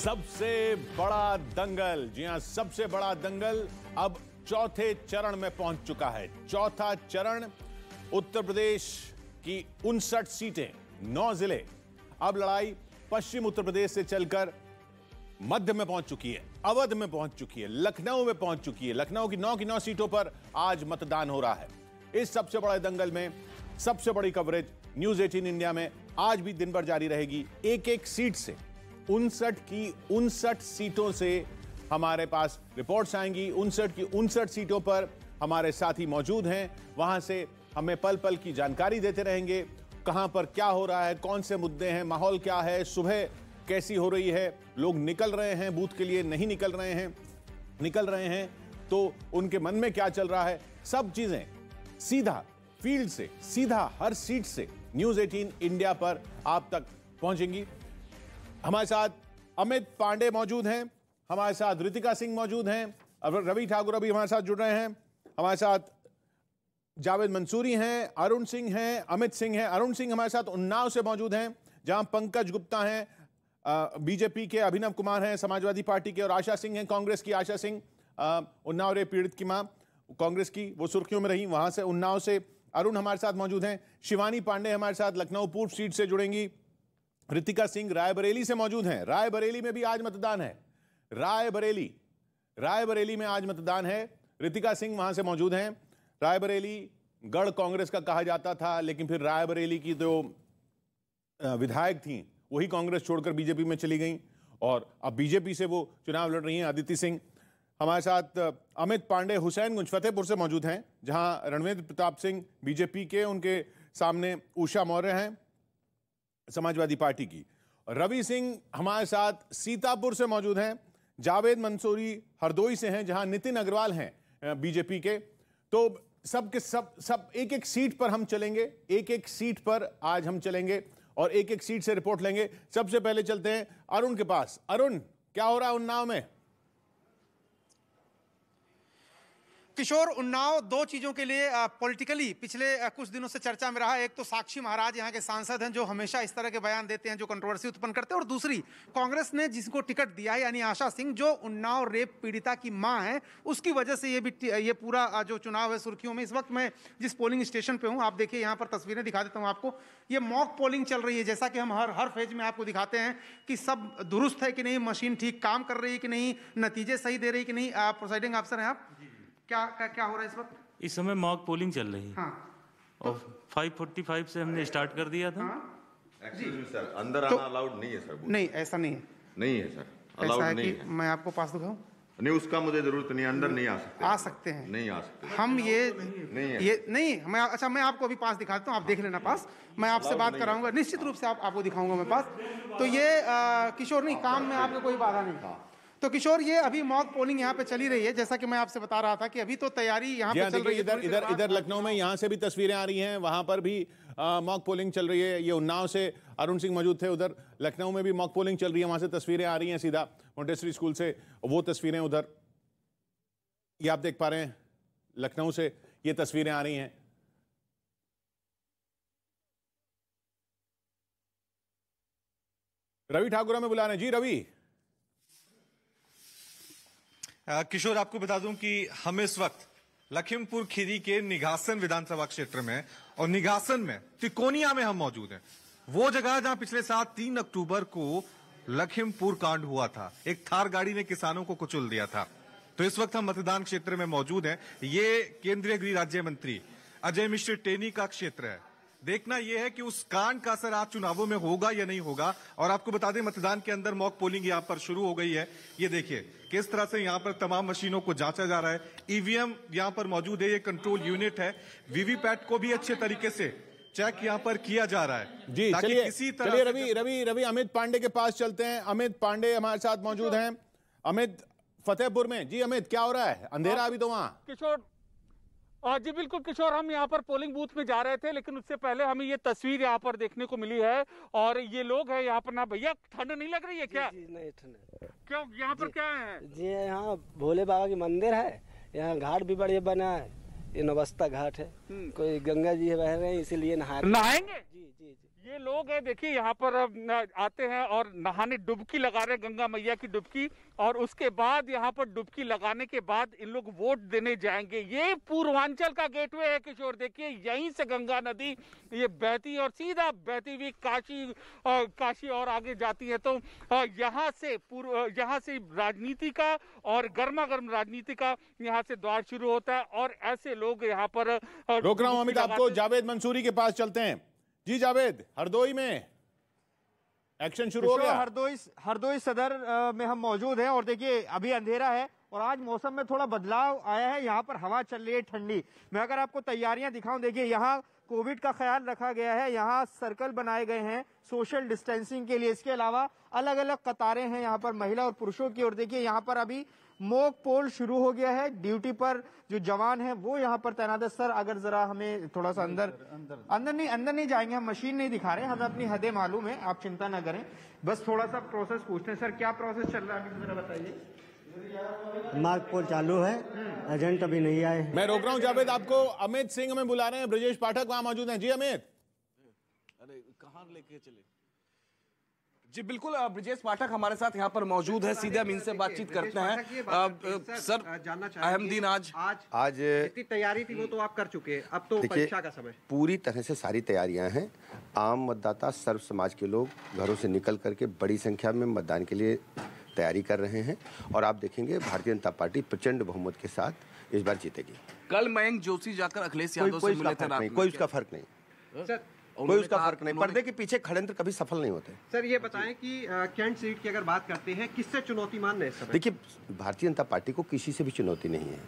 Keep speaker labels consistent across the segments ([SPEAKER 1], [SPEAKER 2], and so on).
[SPEAKER 1] सबसे बड़ा दंगल, जी हां, सबसे बड़ा दंगल अब चौथे चरण में पहुंच चुका है। चौथा चरण, उत्तर प्रदेश की 59 सीटें, 9 जिले। अब लड़ाई पश्चिम उत्तर प्रदेश से चलकर मध्य में पहुंच चुकी है, अवध में पहुंच चुकी है, लखनऊ में पहुंच चुकी है। लखनऊ की 9 सीटों पर आज मतदान हो रहा है। इस सबसे बड़े दंगल में सबसे बड़ी कवरेज न्यूज 18 इंडिया में आज भी दिन भर जारी रहेगी। एक एक सीट से 59 की 59 सीटों से हमारे पास रिपोर्ट्स आएंगी। 59 की 59 सीटों पर हमारे साथी मौजूद हैं, वहां से हमें पल पल की जानकारी देते रहेंगे। कहां पर क्या हो रहा है, कौन से मुद्दे हैं, माहौल क्या है, सुबह कैसी हो रही है, लोग निकल रहे हैं बूथ के लिए, नहीं निकल रहे हैं, निकल रहे हैं तो उनके मन में क्या चल रहा है, सब चीजें सीधा फील्ड से, सीधा हर सीट से न्यूज 18 इंडिया पर आप तक पहुंचेंगी। हमारे साथ अमित पांडे मौजूद हैं, हमारे साथ ऋतिका सिंह मौजूद हैं, रवि ठाकुर अभी हमारे साथ जुड़ रहे हैं, हमारे साथ जावेद मंसूरी हैं, अरुण सिंह हैं, अमित सिंह हैं। अरुण सिंह हमारे साथ उन्नाव से मौजूद हैं, जहां पंकज गुप्ता हैं, बीजेपी के अभिनव कुमार हैं, समाजवादी पार्टी के, और आशा सिंह हैं, कांग्रेस की आशा सिंह, उन्नाव रे पीड़ित की मां, कांग्रेस की, वो सुर्खियों में रही, वहां से उन्नाव से अरुण हमारे साथ मौजूद हैं। शिवानी पांडे हमारे साथ लखनऊ पूर्व सीट से जुड़ेंगी। ऋतिका सिंह रायबरेली से मौजूद हैं। रायबरेली में भी आज मतदान है। रायबरेली में आज मतदान है। ऋतिका सिंह वहां से मौजूद हैं। रायबरेली गढ़ कांग्रेस का कहा जाता था, लेकिन फिर रायबरेली की जो विधायक थी वही कांग्रेस छोड़कर बीजेपी में चली गई और अब बीजेपी से वो चुनाव लड़ रही हैं। अदिति सिंह हमारे साथ अमित पांडे हुसैनगंज फतेहपुर से मौजूद हैं, जहां रणवीर प्रताप सिंह बीजेपी के, उनके सामने उषा मौर्य हैं समाजवादी पार्टी की। रवि सिंह हमारे साथ सीतापुर से मौजूद हैं। जावेद मंसूरी हरदोई से हैं, जहां नितिन अग्रवाल हैं बीजेपी के। तो सब के सब एक एक सीट पर हम चलेंगे, एक एक सीट पर आज हम चलेंगे और एक एक सीट से रिपोर्ट लेंगे। सबसे पहले चलते हैं अरुण के पास। अरुण, क्या हो रहा है उन्नाव में?
[SPEAKER 2] किशोर, उन्नाव दो चीजों के लिए पॉलिटिकली पिछले कुछ दिनों से चर्चा में रहा। एक तो साक्षी महाराज यहाँ के सांसद हैं, जो हमेशा इस तरह के बयान देते हैं जो कंट्रोवर्सी उत्पन्न करते हैं, और दूसरी कांग्रेस ने जिसको टिकट दिया है, यानी आशा सिंह, जो उन्नाव रेप पीड़िता की मां है, उसकी वजह से ये पूरा जो चुनाव है सुर्खियों में। इस वक्त मैं जिस पोलिंग स्टेशन पे हूँ, आप देखिए यहाँ पर तस्वीरें दिखा देता हूँ आपको। ये मॉक पोलिंग चल रही है, जैसा कि हम हर फेज में आपको दिखाते हैं कि सब दुरुस्त है कि नहीं, मशीन ठीक काम कर रही है कि नहीं, नतीजे सही दे रही है कि नहीं। प्रोसाइडिंग अफसर हैं आप, क्या हो रहा है इस वक्त?
[SPEAKER 3] इस समय मॉक पोलिंग चल रही है।
[SPEAKER 2] हाँ।
[SPEAKER 3] और 5:45 से हमने स्टार्ट कर दिया था।
[SPEAKER 2] जी
[SPEAKER 4] सर, अंदर आना अलाउड नहीं है सर।
[SPEAKER 2] नहीं, ऐसा नहीं है।
[SPEAKER 4] नहीं है सर, अलाउड नहीं है।
[SPEAKER 2] मैं आपको पास दिखाऊं?
[SPEAKER 4] नहीं, उसका मुझे जरूरत नहीं, अंदर नहीं आ सकते।
[SPEAKER 2] आ सकते हैं, नहीं
[SPEAKER 4] आ सकते
[SPEAKER 2] हम। ये
[SPEAKER 4] नहीं है।
[SPEAKER 2] ये नहीं, मैं अच्छा, मैं आपको अभी पास दिखाता हूँ, आप देख लेना पास। मैं आपसे बात कराऊंगा, निश्चित रूप से आपको दिखाऊंगा मैं पास। तो ये किशोर, नहीं, काम में आपको कोई बाधा नहीं। तो किशोर, ये अभी मॉक पोलिंग यहाँ पे चली रही है, जैसा कि मैं आपसे बता रहा था कि अभी तो तैयारी यहाँ पे चल रही है।
[SPEAKER 1] इधर लखनऊ में यहाँ से भी तस्वीरें आ रही हैं, वहां पर भी मॉक पोलिंग चल रही है। ये उन्नाव से अरुण सिंह मौजूद थे, उधर लखनऊ में भी मॉक पोलिंग चल रही है, वहां से तस्वीरें आ रही हैं सीधा मोंटेसरी स्कूल से। वो तस्वीरें उधर ये आप देख पा रहे हैं, लखनऊ से ये तस्वीरें आ रही हैं। रवि ठाकुर हमें बुला रहे हैं। जी रवि।
[SPEAKER 5] किशोर, आपको बता दूं कि हम इस वक्त लखीमपुर खीरी के निघासन विधानसभा क्षेत्र में, और निघासन में तिकोनिया में हम मौजूद हैं। वो जगह जहां पिछले साल 3 अक्टूबर को लखीमपुर कांड हुआ था, एक थार गाड़ी ने किसानों को कुचल दिया था। तो इस वक्त हम मतदान क्षेत्र में मौजूद हैं। ये केंद्रीय गृह राज्य मंत्री अजय मिश्र टेनी का क्षेत्र है। देखना यह है कि उस कांड का असर आज चुनावों में होगा या नहीं होगा। और आपको बता दें, मतदान के अंदर मॉक पोलिंग यहां पर शुरू हो गई है। ये देखिए किस तरह से यहां पर तमाम मशीनों को जांचा जा रहा है। ईवीएम यहां पर मौजूद है, ये कंट्रोल यूनिट है। वीवीपैट को भी अच्छे तरीके से चेक यहां पर किया जा रहा है।
[SPEAKER 1] जी चलिए रवि अमित पांडे के पास चलते हैं। अमित पांडे हमारे साथ मौजूद हैं। अमित, फतेहपुर में। जी अमित, क्या हो रहा है? अंधेरा अभी तो वहां।
[SPEAKER 6] किशोर जी बिल्कुल किशोर, हम यहाँ पर पोलिंग बूथ में जा रहे थे, लेकिन उससे पहले हमें ये तस्वीर यहाँ पर देखने को मिली है। और ये लोग हैं यहाँ पर ना। भैया, ठंड नहीं लग रही है क्या?
[SPEAKER 7] जी नहीं, ठंड
[SPEAKER 6] क्यों? यहाँ पर क्या है?
[SPEAKER 7] जी यहाँ भोले बाबा की मंदिर है, यहाँ घाट भी बढ़िया बना है। ये नवस्था घाट है, कोई गंगा जी बह रहे हैं, इसीलिए नहाएंगे।
[SPEAKER 6] जी जी जी। ये लोग हैं, देखिए यहाँ पर आते हैं और नहाने, डुबकी लगा रहे हैं, गंगा मैया की डुबकी, और उसके बाद यहाँ पर डुबकी लगाने के बाद इन लोग वोट देने जाएंगे। ये पूर्वांचल का गेटवे है किशोर, देखिए यहीं से गंगा नदी ये बहती और सीधा बहती हुई काशी और आगे जाती है। तो यहाँ से राजनीति का और गर्मा गर्म राजनीति का यहाँ से द्वार शुरू होता है, और ऐसे लोग यहाँ पर
[SPEAKER 1] रोक रहा हूं अमित आपको, जावेद मंसूरी के पास चलते हैं। जी जावेद, हरदोई में एक्शन शुरू हो गया।
[SPEAKER 8] हरदोई सदर में हम मौजूद हैं और देखिए अभी अंधेरा है और आज मौसम में थोड़ा बदलाव आया है। यहाँ पर हवा चल रही है ठंडी। मैं अगर आपको तैयारियां दिखाऊं, देखिए यहाँ कोविड का ख्याल रखा गया है, यहाँ सर्कल बनाए गए हैं सोशल डिस्टेंसिंग के लिए। इसके अलावा अलग अलग कतारें हैं यहाँ पर महिला और पुरुषों की। और देखिए यहाँ पर अभी मॉक पोल शुरू हो गया है। ड्यूटी पर जो जवान हैं वो यहाँ पर तैनात है। सर अगर जरा हमें थोड़ा सा अंदर नहीं जाएंगे, हम मशीन नहीं दिखा रहे हैं, हमें अपनी हदें मालूम है, आप चिंता ना करें, बस थोड़ा सा प्रोसेस पूछते हैं। सर क्या प्रोसेस चल रहा है जरा बताइए।
[SPEAKER 7] मार्क पोल चालू है, एजेंट अभी नहीं आए।
[SPEAKER 1] मैं रोक रहा हूं जावेद आपको, अमित सिंह हमें बुला रहे हैं, ब्रजेश पाठक वहां मौजूद हैं। जी अमित।
[SPEAKER 9] अरे कहां लेके चले? जी बिल्कुल, ब्रजेश पाठक हमारे साथ यहाँ पर मौजूद है, सीधे हम इनसे बातचीत करते हैं। सर अहम दिन आज
[SPEAKER 8] जितनी तैयारी थी वो तो आप कर चुके हैं, अब तो परीक्षा का समय।
[SPEAKER 10] पूरी तरह से सारी तैयारियां हैं। आम मतदाता, सर्व समाज के लोग घरों से निकल करके बड़ी संख्या में मतदान के लिए तैयारी कर रहे हैं और आप देखेंगे भारतीय जनता पार्टी प्रचंड बहुमत के साथ इस बार जीतेगी।
[SPEAKER 9] कल मयंक जोशी जाकर अखिलेश यादव से मिले थे,
[SPEAKER 10] कोई उसका फर्क नहीं, कोई उसका फर्क नहीं। पर्दे के पीछे षड्यंत्र कभी सफल नहीं होते।
[SPEAKER 8] सर ये बताएं कि कैंट सीट की अगर बात करते हैं, किससे चुनौती मान रहे हैं?
[SPEAKER 10] देखिए, भारतीय जनता पार्टी को किसी से भी चुनौती नहीं है।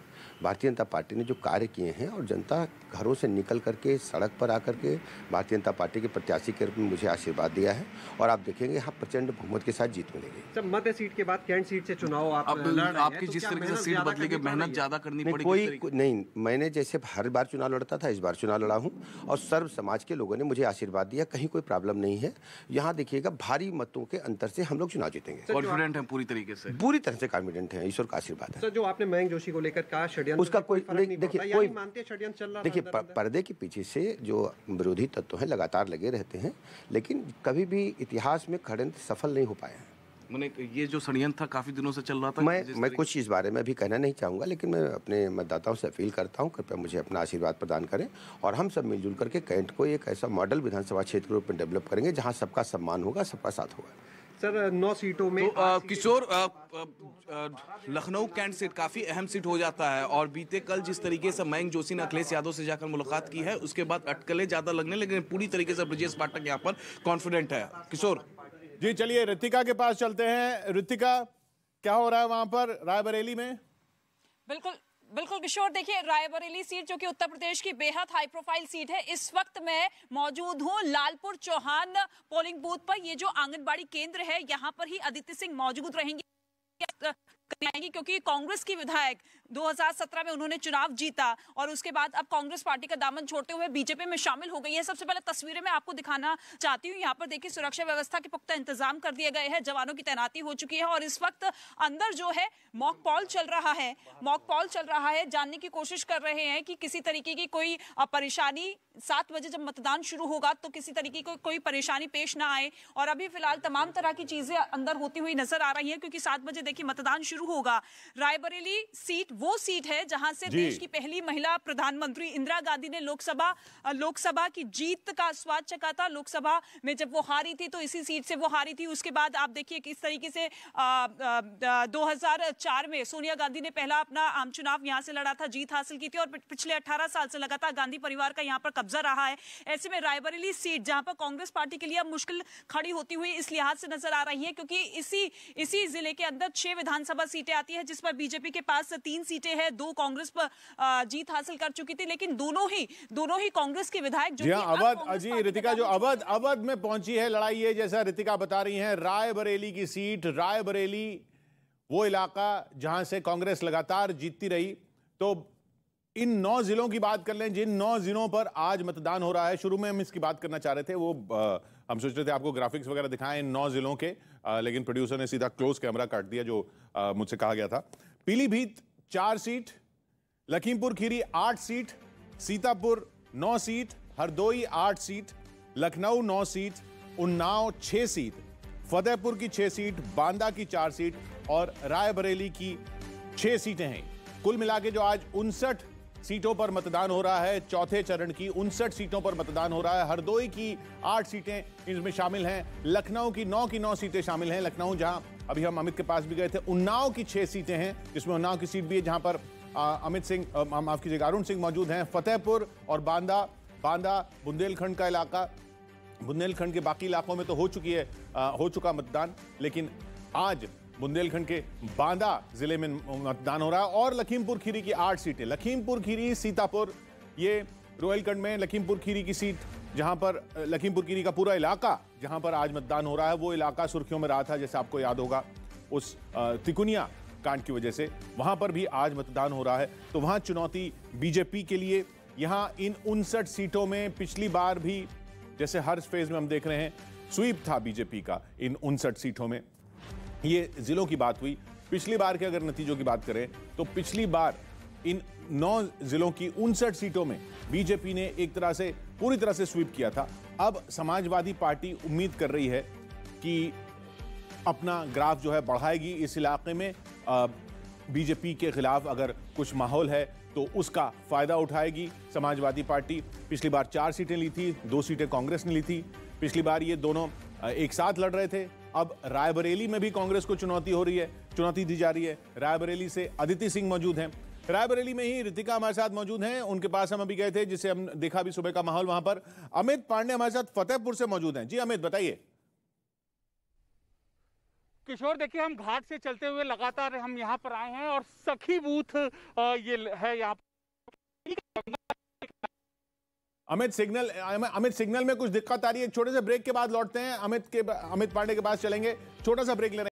[SPEAKER 10] भारतीय जनता पार्टी ने जो कार्य किए हैं और जनता घरों से निकल करके सड़क पर आकर के भारतीय जनता पार्टी के प्रत्याशी के रूप में मुझे आशीर्वाद दिया है और आप देखेंगे यहाँ प्रचंड बहुमत के साथ जीत मिलेगी।
[SPEAKER 8] सर मध्य सीट के बाद कैंट सीट से चुनाव
[SPEAKER 9] आपकी जिस तरीके से सीट बदली के मेहनत ज्यादा करनी पड़ेगी?
[SPEAKER 10] कोई नहीं, मैंने जैसे हर बार चुनाव लड़ता था इस बार चुनाव लड़ा हूँ और सर्व समाज के लोगों ने मुझे आशीर्वाद दिया, कहीं कोई प्रॉब्लम नहीं है। यहाँ देखिएगा भारी मतों के अंतर से हम लोग चुनाव जीतेंगे।
[SPEAKER 9] कॉन्फिडेंट हैं पूरी तरीके से?
[SPEAKER 10] पूरी तरह से कॉन्फिडेंट है, ईश्वर का आशीर्वाद है।
[SPEAKER 8] सर जो आपने मयंक जोशी को लेकर कहा षड्यंत्र,
[SPEAKER 10] उसका कोई देखिए, कोई
[SPEAKER 8] मानते षड्यंत्र चल रहा?
[SPEAKER 10] देखिए पर्दे के पीछे से जो विरोधी तत्व हैं लगातार लगे रहते हैं, लेकिन कभी भी इतिहास में षड्यंत्र सफल नहीं हो पाया है।
[SPEAKER 9] मैंने ये जो षड्यंत्र था काफी दिनों से चल रहा था।
[SPEAKER 10] मैं कुछ इस बारे में भी कहना नहीं चाहूँगा, लेकिन मैं अपने मतदाताओं से अपील करता हूँ कृपया मुझे अपना आशीर्वाद प्रदान करें और हम सब मिलजुल करके कैंट को एक ऐसा मॉडल विधानसभा क्षेत्र के रूप में डेवलप करेंगे जहाँ सबका सम्मान होगा, सबका साथ होगा।
[SPEAKER 8] सर 9 सीटों में
[SPEAKER 9] किशोर, लखनऊ कैंट सीट काफी अहम सीट हो जाता है और बीते कल जिस तरीके से मयंक जोशी ने अखिलेश यादव से जाकर मुलाकात की है उसके बाद अटकलें ज्यादा लगने, लेकिन पूरी तरीके से ब्रजेश पाठक यहाँ पर कॉन्फिडेंट है। किशोर
[SPEAKER 1] जी चलिए रितिका के पास चलते हैं। रितिका, क्या हो रहा है वहां पर रायबरेली में?
[SPEAKER 11] बिल्कुल किशोर, देखिए रायबरेली सीट जो कि उत्तर प्रदेश की बेहद हाई प्रोफाइल सीट है, इस वक्त मैं मौजूद हूं लालपुर चौहान पोलिंग बूथ पर। ये जो आंगनबाड़ी केंद्र है यहाँ पर ही अदिति सिंह मौजूद रहेंगी क्योंकि कांग्रेस की विधायक 2017 में उन्होंने चुनाव जीता और उसके बाद अब कांग्रेस पार्टी का दामन छोड़ते हुए बीजेपी में शामिल हो गई है। सबसे पहले तस्वीरें मैं आपको दिखाना चाहती हूँ। यहाँ पर देखिए सुरक्षा व्यवस्था के पुख्ता इंतजाम कर दिए गए हैं, जवानों की तैनाती हो चुकी है और इस वक्त अंदर जो है मॉक पोल चल रहा है। जानने की कोशिश कर रहे हैं कि किसी तरीके की कोई परेशानी 7 बजे जब मतदान शुरू होगा तो किसी तरीके की कोई परेशानी पेश ना आए। और अभी फिलहाल तमाम तरह की चीजें अंदर होती हुई नजर आ रही हैं क्योंकि 7 बजे देखिए मतदान शुरू होगा। रायबरेली सीट वो सीट है जहां से देश की पहली महिला प्रधानमंत्री इंदिरा गांधी ने लोकसभा की जीत का स्वाद चखा था। लोकसभा में जब वो हारी थी तो इसी सीट से वो हारी थी। उसके बाद आप देखिए किस तरीके से 2004 में सोनिया गांधी ने पहला अपना आम चुनाव यहां से लड़ा था, जीत हासिल की थी और पिछले 18 साल से लगातार गांधी परिवार का यहां पर कब्जा रहा है। ऐसे में रायबरेली सीट जहां पर कांग्रेस पार्टी के लिए अब मुश्किल खड़ी होती हुई इस लिहाज से नजर आ रही है क्योंकि इसी जिले के अंदर 6 विधानसभा सीटें आती है जिस पर बीजेपी के पास 3 सीटें हैं, 2 कांग्रेस पर जीत हासिल कर चुकी थी, लेकिन दोनों ही कांग्रेस के विधायक जो
[SPEAKER 1] रितिका जो अवध में पहुंची है लड़ाई है, जैसा रितिका बता रही हैं, रायबरेली की सीट। रायबरेली वो इलाका जहां से कांग्रेस लगातार जीतती रही। तो इन 9 जिलों की बात कर लें, जिन 9 जिलों पर आज मतदान हो रहा है। शुरू में हम इसकी बात करना चाह रहे थे, वो हम सोच रहे थे आपको ग्राफिक्स वगैरह दिखाएं इन 9 जिलों के, लेकिन प्रोड्यूसर ने सीधा क्लोज कैमरा काट दिया जो मुझसे कहा गया था। Pilibhit 4 seat, Lakhimpur Kheri 8 seat, Sitapur 9 seat, Hardoi 8 seat, Lucknow 9 seat, Unnao 6 seat, Fatehpur की 6 सीट, बांदा की 4 सीट और रायबरेली की 6 सीटें हैं। कुल मिला के जो आज 59 सीटों पर मतदान हो रहा है, चौथे चरण की 59 सीटों पर मतदान हो रहा है। हरदोई की 8 सीटें इसमें शामिल हैं, लखनऊ की 9 सीटें शामिल हैं। लखनऊ जहां अभी हम अमित के पास भी गए थे, उन्नाव की 6 सीटें हैं, जिसमें उन्नाव की सीट भी है जहां पर अमित सिंह, माफ कीजिएगा, अरुण सिंह मौजूद हैं। फतेहपुर और बांदा बुंदेलखंड का इलाका, बुंदेलखंड के बाकी इलाकों में तो हो चुका मतदान, लेकिन आज बुंदेलखंड के बांदा जिले में मतदान हो रहा है। और लखीमपुर खीरी की 8 सीटें, लखीमपुर खीरी, सीतापुर, ये रोहिलखंड में लखीमपुर खीरी की सीट, जहां पर लखीमपुर खीरी का पूरा इलाका जहां पर आज मतदान हो रहा है, वो इलाका सुर्खियों में रहा था, जैसे आपको याद होगा उस तिकुनिया कांड की वजह से। वहां पर भी आज मतदान हो रहा है, तो वहां चुनौती बीजेपी के लिए। यहां इन 59 सीटों में पिछली बार भी, जैसे हर फेज में हम देख रहे हैं, स्वीप था बीजेपी का इन 59 सीटों में। ये जिलों की बात हुई। पिछली बार के अगर नतीजों की बात करें तो पिछली बार इन 9 जिलों की 59 सीटों में बीजेपी ने एक तरह से पूरी तरह से स्वीप किया था। अब समाजवादी पार्टी उम्मीद कर रही है कि अपना ग्राफ जो है बढ़ाएगी इस इलाके में। बीजेपी के खिलाफ अगर कुछ माहौल है तो उसका फायदा उठाएगी समाजवादी पार्टी। पिछली बार 4 सीटें ली थी, 2 सीटें कांग्रेस ने ली थी। पिछली बार ये दोनों एक साथ लड़ रहे थे। अब रायबरेली में भी कांग्रेस को चुनौती दी जा रही है। रायबरेली से अदिति सिंह मौजूद हैं, रायबरेली में ही रितिका हमारे साथ मौजूद हैं, उनके पास हम अभी गए थे, जिसे हम देखा भी सुबह का माहौल वहां पर। अमित पांडे हमारे साथ फतेहपुर से मौजूद हैं। जी अमित, बताइए।
[SPEAKER 6] किशोर, देखिए, हम घाट से चलते हुए लगातार हम यहाँ पर आए हैं और सखी बूथ ये है यहाँ।
[SPEAKER 1] अमित सिग्नल में कुछ दिक्कत आ रही है, एक छोटे से ब्रेक के बाद लौटते हैं। अमित पांडे के पास चलेंगे, छोटा सा ब्रेक ले रहे हैं।